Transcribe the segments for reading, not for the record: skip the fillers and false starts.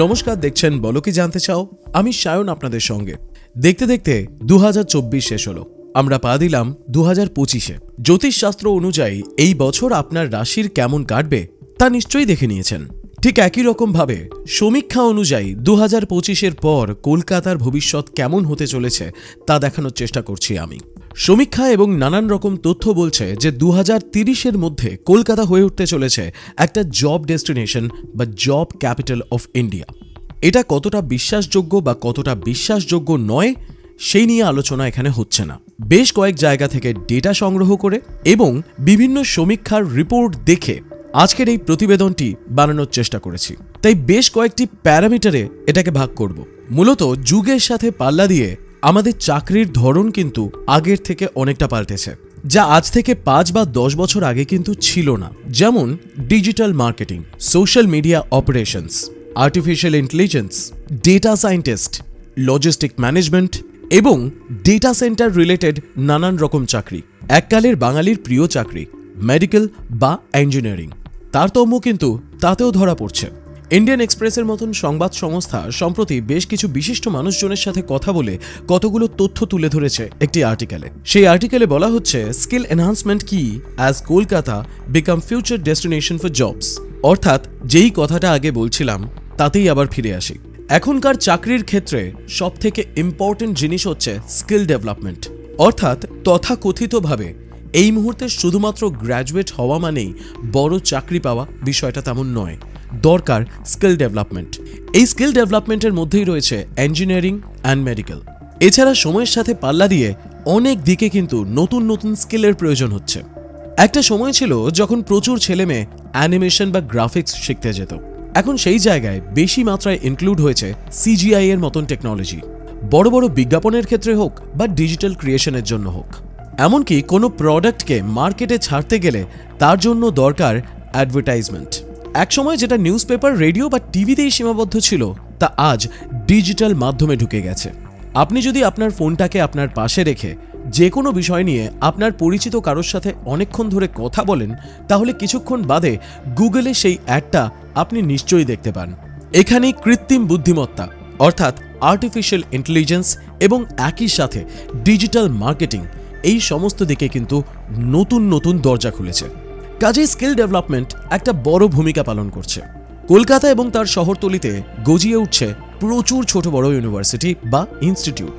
নমস্কার, দেখছেন বলো কি জানতে চাও। আমি সায়ন আপনাদের সঙ্গে। দেখতে দেখতে 2024 শেষ হলো, আমরা পা দিলাম 2025-এ। জ্যোতিষশাস্ত্র অনুযায়ী এই বছর আপনার রাশির কেমন কাটবে তা নিশ্চয়ই দেখে নিয়েছেন। ঠিক একই রকম ভাবে সমীক্ষা অনুযায়ী 2025-এর পর কলকাতার ভবিষ্যৎ কেমন হতে চলেছে তা দেখানোর চেষ্টা করছি আমি। সমীক্ষা এবং নানান রকম তথ্য বলছে যে 2030-এর মধ্যে কলকাতা হয়ে উঠতে চলেছে একটা জব ডেস্টিনেশন বা জব ক্যাপিটাল অফ ইন্ডিয়া। এটা কতটা বিশ্বাসযোগ্য বা কতটা বিশ্বাসযোগ্য নয় সেই নিয়ে আলোচনা এখানে হচ্ছে না। বেশ কয়েক জায়গা থেকে ডেটা সংগ্রহ করে এবং বিভিন্ন সমীক্ষার রিপোর্ট দেখে আজকের এই প্রতিবেদনটি বানানোর চেষ্টা করেছি। তাই বেশ কয়েকটি প্যারামিটারে এটাকে ভাগ করব। মূলত যুগের সাথে পাল্লা দিয়ে আমাদের চাকরির ধরন কিন্তু আগের থেকে অনেকটা পাল্টেছে, যা আজ থেকে 5 বা 10 বছর আগে কিন্তু ছিল না। যেমন digital marketing, social media operations, artificial intelligence, data scientist, logistic management এবং ডেটা সেন্টার রিলেটেড নানান রকম চাকরি। এককালের বাঙালির প্রিয় চাকরি মেডিকেল বা ইঞ্জিনিয়ারিং, তারতম্য কিন্তু তাতেও ধরা পড়ছে। ইন্ডিয়ান এক্সপ্রেসের মতন সংবাদ সংস্থা সম্প্রতি বেশ কিছু বিশিষ্ট মানুষজনের সাথে কথা বলে কতগুলো তথ্য তুলে ধরেছে একটি আর্টিকেলে। সেই আর্টিকেলে বলা হচ্ছে স্কিল এনহান্সমেন্ট কি as Kolkata become future destination for jobs. অর্থাৎ যেই কথাটা আগে বলছিলাম তাতেই আবার ফিরে আসি। এখনকার চাকরির ক্ষেত্রে সবথেকে ইম্পর্টেন্ট জিনিস হচ্ছে স্কিল ডেভেলপমেন্ট। অর্থাৎ তথাকথিতভাবে এই মুহূর্তে শুধুমাত্র গ্র্যাজুয়েট হওয়া মানেই বড় চাকরি পাওয়া বিষয়টা তেমন নয়, দরকার স্কিল ডেভেলপমেন্ট। এই স্কিল ডেভেলপমেন্টের মধ্যেই রয়েছে ইঞ্জিনিয়ারিং অ্যান্ড মেডিকেল। এছাড়া সময়ের সাথে পাল্লা দিয়ে অনেক দিকে কিন্তু নতুন নতুন স্কিলের প্রয়োজন হচ্ছে। একটা সময় ছিল যখন প্রচুর ছেলে মেয়ে অ্যানিমেশন বা গ্রাফিক্স শিখতে যেত। এখন সেই জায়গায় বেশি মাত্রায় ইনক্লুড হয়েছে সিজিআই এর মতন টেকনোলজি, বড় বড় বিজ্ঞাপনের ক্ষেত্রে হোক বা ডিজিটাল ক্রিয়েশনের জন্য হোক। এমনকি কোনো প্রোডাক্টকে মার্কেটে ছাড়তে গেলে তার জন্য দরকার অ্যাডভার্টাইজমেন্ট। একসময় যেটা নিউজ পেপার, রেডিও বা টিভিতেই সীমাবদ্ধ ছিল তা আজ ডিজিটাল মাধ্যমে ঢুকে গেছে। আপনি যদি আপনার ফোনটাকে আপনার পাশে রেখে যে কোনো বিষয় নিয়ে আপনার পরিচিত কারোর সাথে অনেকক্ষণ ধরে কথা বলেন, তাহলে কিছুক্ষণ বাদে গুগলে সেই অ্যাডটা আপনি নিশ্চয়ই দেখতে পান। এখানেই কৃত্রিম বুদ্ধিমত্তা অর্থাৎ আর্টিফিশিয়াল ইন্টেলিজেন্স এবং একই সাথে ডিজিটাল মার্কেটিং এই সমস্ত দিকে কিন্তু নতুন নতুন দরজা খুলেছে। কাজেই স্কিল ডেভেলপমেন্ট একটা বড় ভূমিকা পালন করছে। কলকাতা এবং তার শহরতলিতে গজিয়ে উঠছে প্রচুর ছোট বড় ইউনিভার্সিটি বা ইনস্টিটিউট।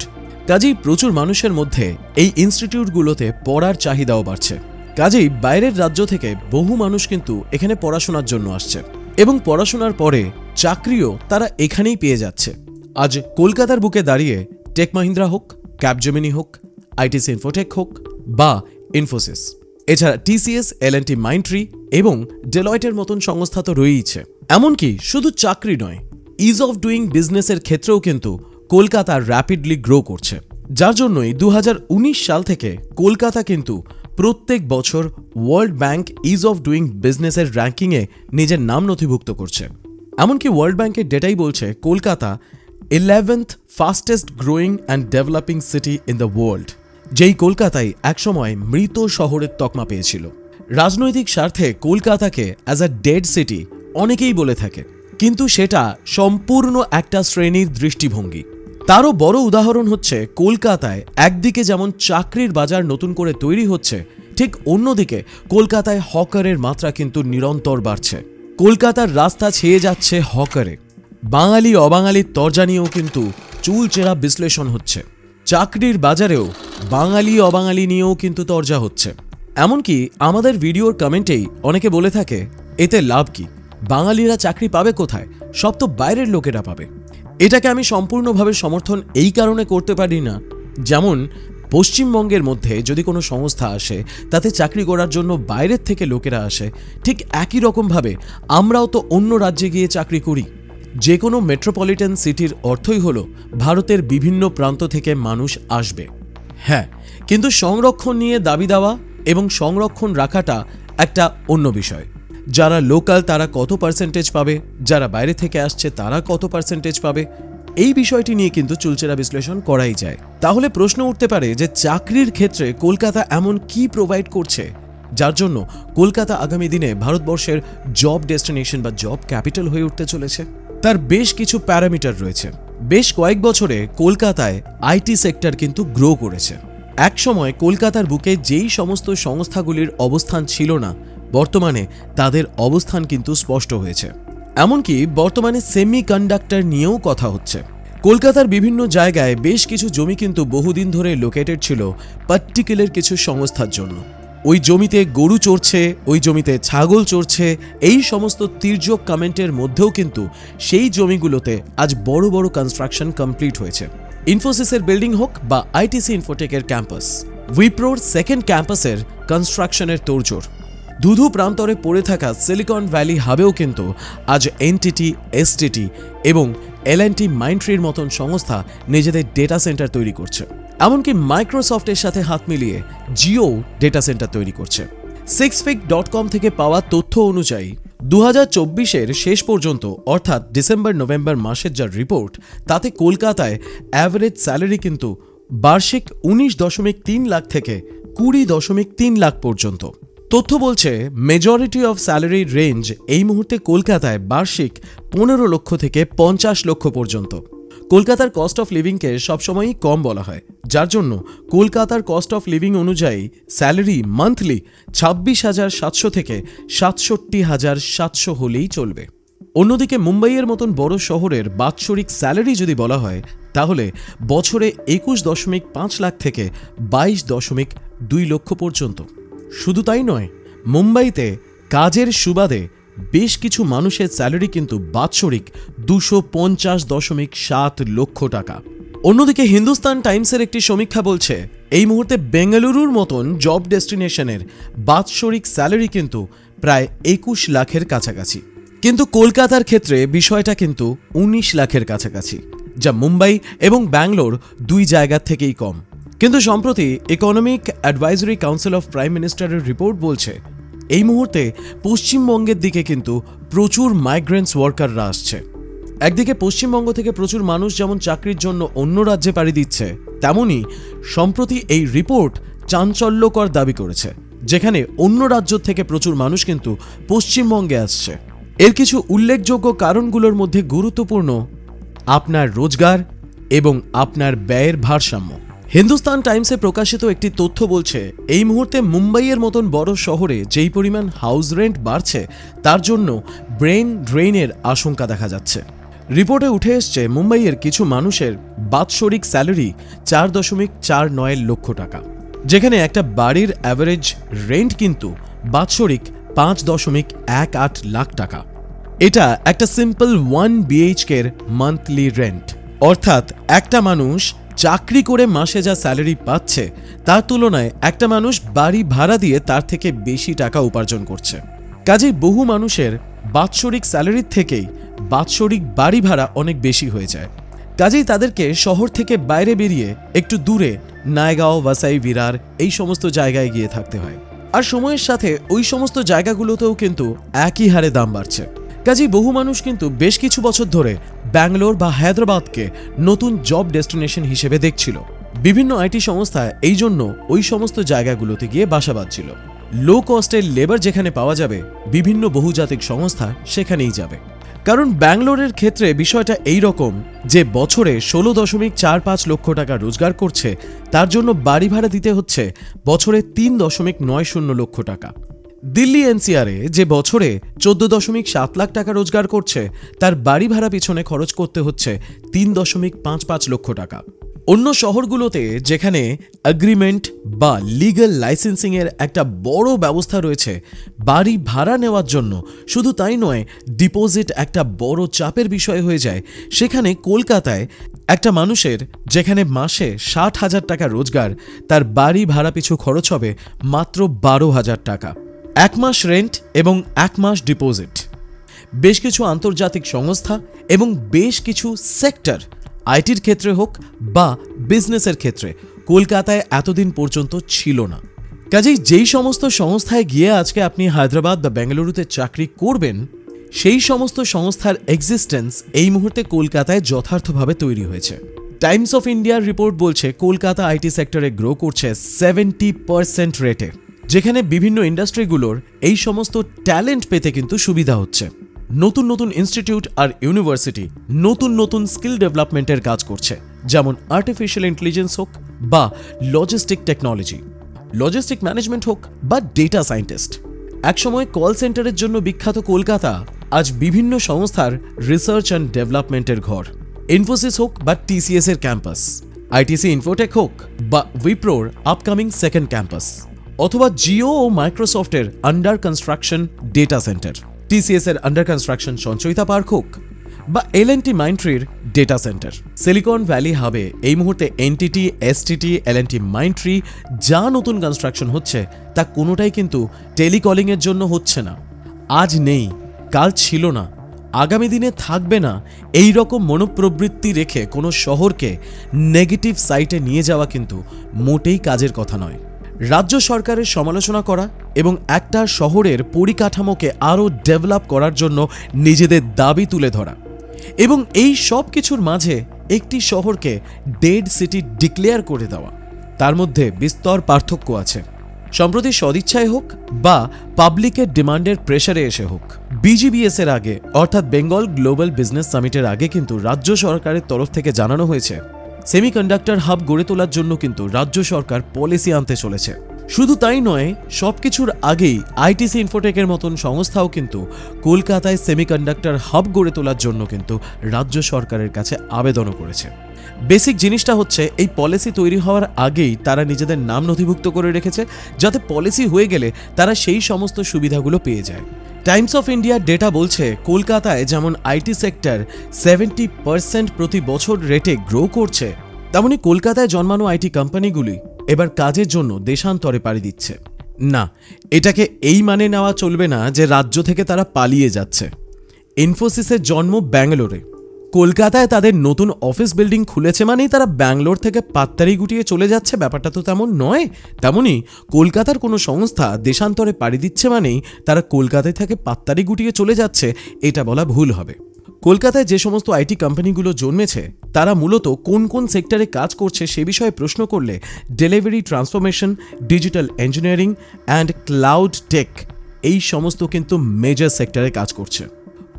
কাজেই প্রচুর মানুষের মধ্যে এই ইনস্টিটিউটগুলোতে পড়ার চাহিদাও বাড়ছে। কাজেই বাইরের রাজ্য থেকে বহু মানুষ কিন্তু এখানে পড়াশোনার জন্য আসছে এবং পড়াশোনার পরে চাকরিও তারা এখানেই পেয়ে যাচ্ছে। আজ কলকাতার বুকে দাঁড়িয়ে টেক মাহিন্দ্রা হোক, ক্যাপজেমিনি হোক, আইটিসি ইনফোটেক হোক বা ইনফোসিস, এছাড়া টিসিএস, এল&টি মাইন্ডট্রি এবং ডেলয়েটের মতন সংস্থা তো রয়েইছে। এমনকি শুধু চাকরি নয়, ইজ অফ ডুইং বিজনেসের ক্ষেত্রেও কিন্তু কলকাতা র্যাপিডলি গ্রো করছে। যার জন্যই 2019 সাল থেকে কলকাতা কিন্তু প্রত্যেক বছর world bank is of doing বিজনেসের র্যাঙ্কিংয়ে নিজের নাম নথিভুক্ত করছে। এমনকি ওয়ার্ল্ড ব্যাংকের ডেটাই বলছে Kolkata 11th fastest growing and developing city in the world. যেই কলকাতায় একসময় মৃত শহরের তকমা পেয়েছিল। রাজনৈতিক স্বার্থে কলকাতাকে অ্যাজ আ ডেড সিটি অনেকেই বলে থাকে, কিন্তু সেটা সম্পূর্ণ একটা শ্রেণীর দৃষ্টিভঙ্গি। তারও বড় উদাহরণ হচ্ছে কলকাতায় একদিকে যেমন চাকরির বাজার নতুন করে তৈরি হচ্ছে, ঠিক অন্যদিকে কলকাতায় হকারের মাত্রা কিন্তু নিরন্তর বাড়ছে। কলকাতার রাস্তা ছেয়ে যাচ্ছে হকারে। বাঙালি অবাঙালির তরজা নিয়েও কিন্তু চুলচেরা বিশ্লেষণ হচ্ছে। চাকরির বাজারেও বাঙালি অবাঙালি নিয়েও কিন্তু তরজা হচ্ছে। এমনকি আমাদের ভিডিওর কমেন্টেই অনেকে বলে থাকে, এতে লাভ কি, বাঙালিরা চাকরি পাবে কোথায়, সব তো বাইরের লোকেরা পাবে। এটাকে আমি সম্পূর্ণভাবে সমর্থন এই কারণে করতে পারি না, যেমন পশ্চিমবঙ্গের মধ্যে যদি কোনো সংস্থা আসে তাতে চাকরি করার জন্য বাইরের থেকে লোকেরা আসে, ঠিক একই রকমভাবে আমরাও তো অন্য রাজ্যে গিয়ে চাকরি করি। যে কোনো মেট্রোপলিটন সিটির অর্থই হলো ভারতের বিভিন্ন প্রান্ত থেকে মানুষ আসবে। হ্যাঁ, কিন্তু সংরক্ষণ নিয়ে দাবি দেওয়া এবং সংরক্ষণ রাখাটা একটা অন্য বিষয়। যারা লোকাল তারা কত পার্সেন্টেজ পাবে, যারা বাইরে থেকে আসছে তারা কত পার্সেন্টেজ পাবে, এই বিষয়টি নিয়ে কিন্তু চুলচেরা বিশ্লেষণ করাই যায়। তাহলে প্রশ্ন উঠতে পারে যে চাকরির ক্ষেত্রে কলকাতা এমন কি প্রোভাইড করছে যার জন্য কলকাতা আগামী দিনে ভারতবর্ষের জব ডেস্টিনেশন বা জব ক্যাপিটাল হয়ে উঠতে চলেছে। তার বেশ কিছু প্যারামিটার রয়েছে। বেশ কয়েক বছরে কলকাতায় আইটি সেক্টর কিন্তু গ্রো করেছে। একসময় কলকাতার বুকে যেই সমস্ত সংস্থাগুলির অবস্থান ছিল না, বর্তমানে তাদের অবস্থান কিন্তু স্পষ্ট হয়েছে। এমনকি বর্তমানে সেমিকন্ডাক্টর নিয়েও কথা হচ্ছে। কলকাতার বিভিন্ন জায়গায় বেশ কিছু জমি কিন্তু বহুদিন ধরে লোকেটেড ছিল পার্টিকুলার কিছু সংস্থার জন্য। ওই জমিতে গরু চড়ছে, ওই জমিতে ছাগল চড়ছে, এই সমস্ত তির্যক কমেন্টের মধ্যেও কিন্তু সেই জমিগুলোতে আজ বড় বড় কনস্ট্রাকশন কমপ্লিট হয়েছে। ইনফোসিসের বিল্ডিং হোক বা আইটিসি ইনফোটেকের ক্যাম্পাস, উইপ্রোর সেকেন্ড ক্যাম্পাসের কনস্ট্রাকশনের তোড়জোড়, ধুধু প্রান্তরে পড়ে থাকা সিলিকন ভ্যালি হাবেও কিন্তু আজ এনটিটি, এসটিটি এবং এলএনটি মাইন্ডট্রির মতন সংস্থা নিজেদের ডেটা সেন্টার তৈরি করছে। এমনকি মাইক্রোসফটের সাথে হাত মিলিয়ে জিও ডেটা সেন্টার তৈরি করছে। sixfig.com থেকে পাওয়া তথ্য অনুযায়ী 2024-এর শেষ পর্যন্ত অর্থাৎ ডিসেম্বর-নভেম্বর মাসের যা রিপোর্ট, তাতে কলকাতায় অ্যাভারেজ স্যালারি কিন্তু বার্ষিক 19.3 লাখ থেকে 20.3 লাখ পর্যন্ত। তথ্য বলছে মেজরিটি অফ স্যালারি রেঞ্জ এই মুহূর্তে কলকাতায় বার্ষিক 15 লক্ষ থেকে 50 লক্ষ পর্যন্ত। কলকাতার কস্ট অফ লিভিংকে সবসময়ই কম বলা হয়, যার জন্য কলকাতার কস্ট অফ লিভিং অনুযায়ী স্যালারি মান্থলি 26,700 থেকে 67,700 হলেই চলবে। অন্যদিকে মুম্বাইয়ের মতন বড় শহরের বাৎসরিক স্যালারি যদি বলা হয়, তাহলে বছরে 21.5 লাখ থেকে 22.2 লক্ষ পর্যন্ত। শুধু তাই নয়, মুম্বাইতে কাজের সুবাদে বেশ কিছু মানুষের স্যালারি কিন্তু বাৎসরিক 250.7 লক্ষ টাকা। অন্যদিকে হিন্দুস্তান টাইমসের একটি সমীক্ষা বলছে এই মুহূর্তে বেঙ্গালুরুর মতন জব ডেস্টিনেশনের বাৎসরিক স্যালারি কিন্তু প্রায় 21 লাখের কাছাকাছি। কিন্তু কলকাতার ক্ষেত্রে বিষয়টা কিন্তু 19 লাখের কাছাকাছি, যা মুম্বাই এবং ব্যাঙ্গালোর দুই জায়গার থেকেই কম। কিন্তু সম্প্রতি economic advisory council of prime মিনিস্টারের রিপোর্ট বলছে এই মুহূর্তে পশ্চিমবঙ্গের দিকে কিন্তু প্রচুর মাইগ্রেন্টস ওয়ার্কাররা আসছে। একদিকে পশ্চিমবঙ্গ থেকে প্রচুর মানুষ যেমন চাকরির জন্য অন্য রাজ্যে পাড়ি দিচ্ছে, তেমনি সম্প্রতি এই রিপোর্ট চাঞ্চল্যকর দাবি করেছে, যেখানে অন্য রাজ্য থেকে প্রচুর মানুষ কিন্তু পশ্চিমবঙ্গে আসছে। এর কিছু উল্লেখযোগ্য কারণগুলোর মধ্যে গুরুত্বপূর্ণ আপনার রোজগার এবং আপনার ব্যয়ের ভারসাম্য। হিন্দুস্তান টাইমসে প্রকাশিত একটি তথ্য বলছে এই মুহূর্তে মুম্বাইয়ের মতন বড় শহরে যেই পরিমাণ হাউস রেন্ট বাড়ছে, তার জন্য ব্রেন ড্রেইনের আশঙ্কা দেখা যাচ্ছে। রিপোর্টে উঠে এসছে মুম্বাইয়ের কিছু মানুষের বাৎসরিক স্যালারি 4.49 লক্ষ টাকা, যেখানে একটা বাড়ির অ্যাভারেজ রেন্ট কিন্তু বাৎসরিক 5.18 লাখ টাকা। এটা একটা সিম্পল 1 BHK-র মান্থলি রেন্ট, অর্থাৎ একটা মানুষ চাকরি করে মাসে যা স্যালারি পাচ্ছে তার তুলনায় একটা মানুষ বাড়ি ভাড়া দিয়ে তার থেকে বেশি টাকা উপার্জন করছে। কাজেই বহু মানুষের বাৎসরিক স্যালারির থেকেই বাৎসরিক বাড়ি ভাড়া অনেক বেশি হয়ে যায়। কাজেই তাদেরকে শহর থেকে বাইরে বেরিয়ে একটু দূরে নায়গাঁও, ভাসাই, বিরার এই সমস্ত জায়গায় গিয়ে থাকতে হয়। আর সময়ের সাথে ওই সমস্ত জায়গাগুলোতেও কিন্তু একই হারে দাম বাড়ছে। কাজেই বহু মানুষ কিন্তু বেশ কিছু বছর ধরে ব্যাঙ্গালোর বা হায়দ্রাবাদকে নতুন জব ডেস্টিনেশন হিসেবে দেখছিল। বিভিন্ন আইটি সংস্থা এই জন্য ওই সমস্ত জায়গাগুলোতে গিয়ে বাসা বাঁধছিল। লো কস্টের লেবার যেখানে পাওয়া যাবে, বিভিন্ন বহুজাতিক সংস্থা সেখানেই যাবে। কারণ ব্যাঙ্গালোরের ক্ষেত্রে বিষয়টা এই রকম যে বছরে 16.45 লক্ষ টাকা রোজগার করছে, তার জন্য বাড়ি ভাড়া দিতে হচ্ছে বছরে 3.90 লক্ষ টাকা। দিল্লি এনসিআরে যে বছরে 14.7 লাখ টাকা রোজগার করছে, তার বাড়ি ভাড়া পিছনে খরচ করতে হচ্ছে 3.55 লক্ষ টাকা। অন্য শহরগুলোতে যেখানে এগ্রিমেন্ট বা লিগ্যাল লাইসেন্সিং এর একটা বড় ব্যবস্থা রয়েছে বাড়ি ভাড়া নেওয়ার জন্য, শুধু তাই নয় ডিপোজিট একটা বড় চাপের বিষয় হয়ে যায়, সেখানে কলকাতায় একটা মানুষের যেখানে মাসে 60,000 টাকা রোজগার, তার বাড়ি ভাড়া পিছু খরচ হবে মাত্র 12,000 টাকা। 1 মাস রেন্ট এবং 1 মাস ডিপোজিট। বেশ কিছু আন্তর্জাতিক সংস্থা এবং বেশ কিছু সেক্টর, আইটির ক্ষেত্রে হোক বা বিজনেসের ক্ষেত্রে, কলকাতায় এতদিন পর্যন্ত ছিল না। কাজেই যেই সমস্ত সংস্থায় গিয়ে আজকে আপনি হায়দ্রাবাদ বা বেঙ্গালুরুতে চাকরি করবেন, সেই সমস্ত সংস্থার এক্সিস্টেন্স এই মুহূর্তে কলকাতায় যথার্থভাবে তৈরি হয়েছে। টাইমস অফ ইন্ডিয়ার রিপোর্ট বলছে কলকাতা আইটি সেক্টরে গ্রো করছে 70% রেটে, যেখানে বিভিন্ন ইন্ডাস্ট্রিগুলোর এই সমস্ত ট্যালেন্ট পেতে কিন্তু সুবিধা হচ্ছে। নতুন নতুন ইনস্টিটিউট আর ইউনিভার্সিটি নতুন নতুন স্কিল ডেভেলপমেন্টের কাজ করছে, যেমন আর্টিফিশিয়াল ইন্টেলিজেন্স হোক বা লজিস্টিক টেকনোলজি, লজিস্টিক ম্যানেজমেন্ট হোক বা ডেটা সায়েন্টিস্ট। একসময় কল সেন্টারের জন্য বিখ্যাত কলকাতা আজ বিভিন্ন সংস্থার রিসার্চ অ্যান্ড ডেভেলপমেন্টের ঘর। ইনফোসিস হোক বা টিসিএস এর ক্যাম্পাস, আইটিসি ইনফোটেক হোক বা উইপ্রোর আপকামিং সেকেন্ড ক্যাম্পাস, অথবা জিও ও মাইক্রোসফটের under construction data centre, TCS এর আন্ডার কনস্ট্রাকশন সঞ্চয়িতা পার্ক হোক বা এলএনটি মাইন্ডট্রির ডেটা সেন্টার। সিলিকন ভ্যালি হাবে এই মুহূর্তে এনটিটি, এসটিটি, এলএনটি মাইন্ডট্রি যা নতুন কনস্ট্রাকশন হচ্ছে তা কোনোটাই কিন্তু টেলিকলিংয়ের জন্য হচ্ছে না। আজ নেই, কাল ছিল না, আগামী দিনে থাকবে না, এই রকম মনোপ্রবৃত্তি রেখে কোনো শহরকে নেগেটিভ সাইটে নিয়ে যাওয়া কিন্তু মোটেই কাজের কথা নয়। রাজ্য সরকারের সমালোচনা করা এবং একটা শহরের পরিকাঠামোকে আরও ডেভেলপ করার জন্য নিজেদের দাবি তুলে ধরা এবং এই সব কিছুর মাঝে একটি শহরকে ডেড সিটি ডিক্লেয়ার করে দেওয়া, তার মধ্যে বিস্তর পার্থক্য আছে। সম্প্রতি সদিচ্ছায় হোক বা পাবলিকের ডিমান্ডের প্রেসারে এসে হোক, বিজিবিএস এর আগে অর্থাৎ বেঙ্গল গ্লোবাল বিজনেস সামিটের আগে কিন্তু রাজ্য সরকারের তরফ থেকে জানানো হয়েছে সেমিকন্ডাক্টর হাব গড়ে তোলার জন্য কিন্তু রাজ্য সরকার পলিসি আনতে চলেছে। শুধু তাই নয়, সবকিছুর আগেই আইটিসি ইনফোটেকের মতন সংস্থাও কিন্তু কলকাতায় সেমিকন্ডাক্টর হাব গড়ে তোলার জন্য কিন্তু রাজ্য সরকারের কাছে আবেদনও করেছে। বেসিক জিনিসটা হচ্ছে এই পলিসি তৈরি হওয়ার আগেই তারা নিজেদের নাম নথিভুক্ত করে রেখেছে, যাতে পলিসি হয়ে গেলে তারা সেই সমস্ত সুবিধাগুলো পেয়ে যায়। টাইমস অফ ইন্ডিয়ার ডেটা বলছে কলকাতায় যেমন আইটি সেক্টর 70% প্রতি বছর রেটে গ্রো করছে, তেমনি কলকাতায় জন্মানো আইটি কোম্পানিগুলি এবার কাজের জন্য দেশান্তরে পাড়ি দিচ্ছে। না, এটাকে এই মানে নেওয়া চলবে না যে রাজ্য থেকে তারা পালিয়ে যাচ্ছে। ইনফোসিসের জন্ম ব্যাঙ্গালোরে, কলকাতায় তাদের নতুন অফিস বিল্ডিং খুলেছে মানেই তারা ব্যাঙ্গালোর থেকে পাত্তারি গুটিয়ে চলে যাচ্ছে, ব্যাপারটা তো তেমন নয়। তেমনি কলকাতার কোনো সংস্থা দেশান্তরে পাড়ি দিচ্ছে মানেই তারা কলকাতায় থেকে পাত্তারি গুটিয়ে চলে যাচ্ছে, এটা বলা ভুল হবে। কলকাতায় যে সমস্ত আইটি কোম্পানিগুলো জন্মেছে তারা মূলত কোন কোন সেক্টরে কাজ করছে সে বিষয়ে প্রশ্ন করলে delivery transformation, digital engineering and cloud tech এই সমস্ত কিন্তু মেজর সেক্টরে কাজ করছে।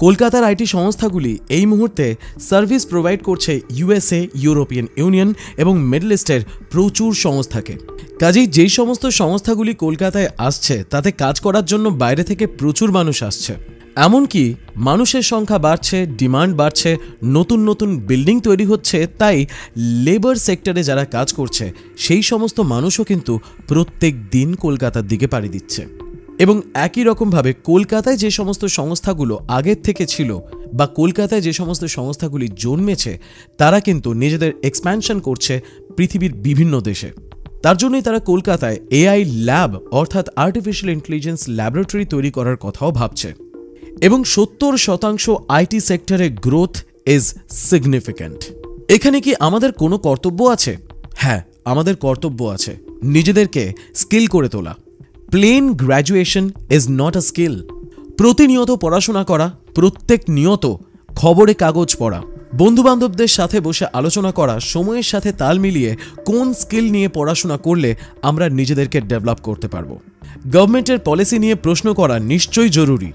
কলকাতার আইটি সংস্থাগুলি এই মুহূর্তে সার্ভিস প্রোভাইড করছে ইউএসএ, ইউরোপিয়ান ইউনিয়ন এবং মিডল ইস্টের প্রচুর সংস্থাকে। কাজেই যেই সমস্ত সংস্থাগুলি কলকাতায় আসছে তাতে কাজ করার জন্য বাইরে থেকে প্রচুর মানুষ আসছে। এমনকি মানুষের সংখ্যা বাড়ছে, ডিমান্ড বাড়ছে, নতুন নতুন বিল্ডিং তৈরি হচ্ছে, তাই লেবার সেক্টরে যারা কাজ করছে সেই সমস্ত মানুষও কিন্তু প্রত্যেক দিন কলকাতার দিকে পাড়ি দিচ্ছে। এবং একই রকমভাবে কলকাতায় যে সমস্ত সংস্থাগুলো আগের থেকে ছিল বা কলকাতায় যে সমস্ত সংস্থাগুলি জন্মেছে তারা কিন্তু নিজেদের এক্সপ্যানশন করছে পৃথিবীর বিভিন্ন দেশে। তার জন্যই তারা কলকাতায় এআই ল্যাব অর্থাৎ আর্টিফিশিয়াল ইন্টেলিজেন্স ল্যাবরেটরি তৈরি করার কথাও ভাবছে। এবং 70% আইটি সেক্টরে গ্রোথ ইজ সিগনিফিক্যান্ট। এখানে কি আমাদের কোনো কর্তব্য আছে? হ্যাঁ, আমাদের কর্তব্য আছে নিজেদেরকে স্কিল করে তোলা। Plain graduation is not a skill. প্রতিনিয়ত পড়াশোনা করা, প্রত্যেক নিয়ত খবরে কাগজ পড়া, বন্ধুবান্ধবদের সাথে বসে আলোচনা করা, সময়ের সাথে তাল মিলিয়ে কোন স্কিল নিয়ে পড়াশোনা করলে আমরা নিজেদেরকে ডেভেলপ করতে পারবো। গভর্নমেন্টের পলিসি নিয়ে প্রশ্ন করা নিশ্চয়ই জরুরি,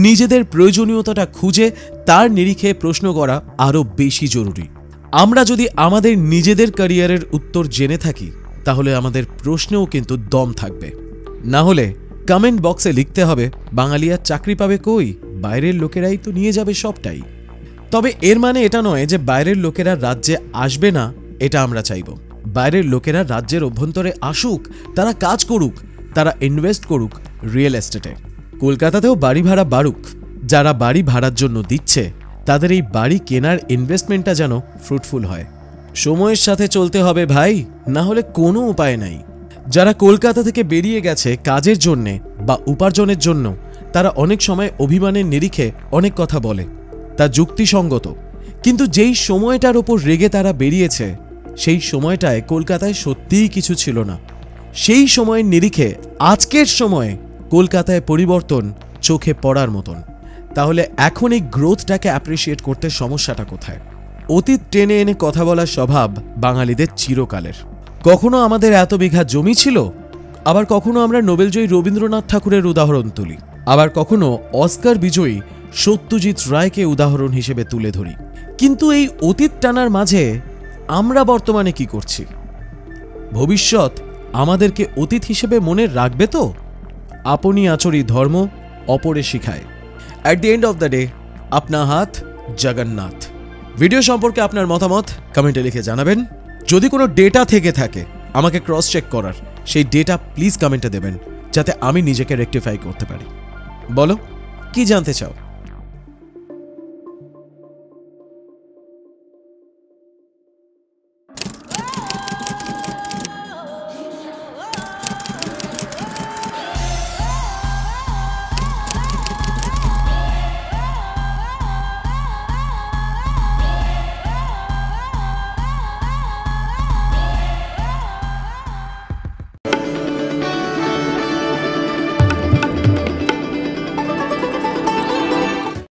নিজেদের প্রয়োজনীয়তাটা খুঁজে তার নিরিখে প্রশ্ন করা আরও বেশি জরুরি। আমরা যদি আমাদের নিজেদের ক্যারিয়ারের উত্তর জেনে থাকি তাহলে আমাদের প্রশ্নেও কিন্তু দম থাকবে। না হলে কমেন্ট বক্সে লিখতে হবে বাঙালি আর চাকরি পাবে কই, বাইরের লোকেরাই তো নিয়ে যাবে সবটাই। তবে এর মানে এটা নয় যে বাইরের লোকেরা রাজ্যে আসবে না, এটা আমরা চাইব। বাইরের লোকেরা রাজ্যের অভ্যন্তরে আসুক, তারা কাজ করুক, তারা ইনভেস্ট করুক রিয়েল এস্টেটে। কলকাতাতেও বাড়ি ভাড়া বাড়ুক, যারা বাড়ি ভাড়ার জন্য দিচ্ছে তাদের এই বাড়ি কেনার ইনভেস্টমেন্টটা যেন ফ্রুটফুল হয়। সময়ের সাথে চলতে হবে ভাই, না হলে কোনো উপায় নাই। যারা কলকাতা থেকে বেরিয়ে গেছে কাজের জন্যে বা উপার্জনের জন্য তারা অনেক সময় অভিমানের নিরিখে অনেক কথা বলে, তা যুক্তিসঙ্গত। কিন্তু যেই সময়টার ওপর রেগে তারা বেরিয়েছে সেই সময়টায় কলকাতায় সত্যিই কিছু ছিল না। সেই সময়ের নিরিখে আজকের সময়ে কলকাতায় পরিবর্তন চোখে পড়ার মতন। তাহলে এখন এই গ্রোথটাকে অ্যাপ্রিসিয়েট করতে সমস্যাটা কোথায়? অতীত টেনে এনে কথা বলার স্বভাব বাঙালিদের চিরকালের। কখনো আমাদের এত বিঘা জমি ছিল, আবার কখনো আমরা নোবেলজয়ী রবীন্দ্রনাথ ঠাকুরের উদাহরণ তুলি, আবার কখনো অস্কার বিজয়ী সত্যজিৎ রায়কে উদাহরণ হিসেবে তুলে ধরি, কিন্তু এই অতীত টানার মাঝে আমরা বর্তমানে কি করছি? ভবিষ্যৎ আমাদেরকে অতীত হিসেবে মনে রাখবে তো? আপনি আচরি ধর্ম, অপরে শিখায়। At the end of the day, আপনা হাত জগন্নাথ। ভিডিও সম্পর্কে আপনার মতামত কমেন্টে লিখে জানাবেন। যদি কোনো ডেটা থেকে থাকে আমাকে ক্রস চেক করার, সেই ডেটা প্লিজ কমেন্টে দেবেন, যাতে আমি নিজেকে রেকটিফাই করতে পারি। বলো, কি জানতে চাও?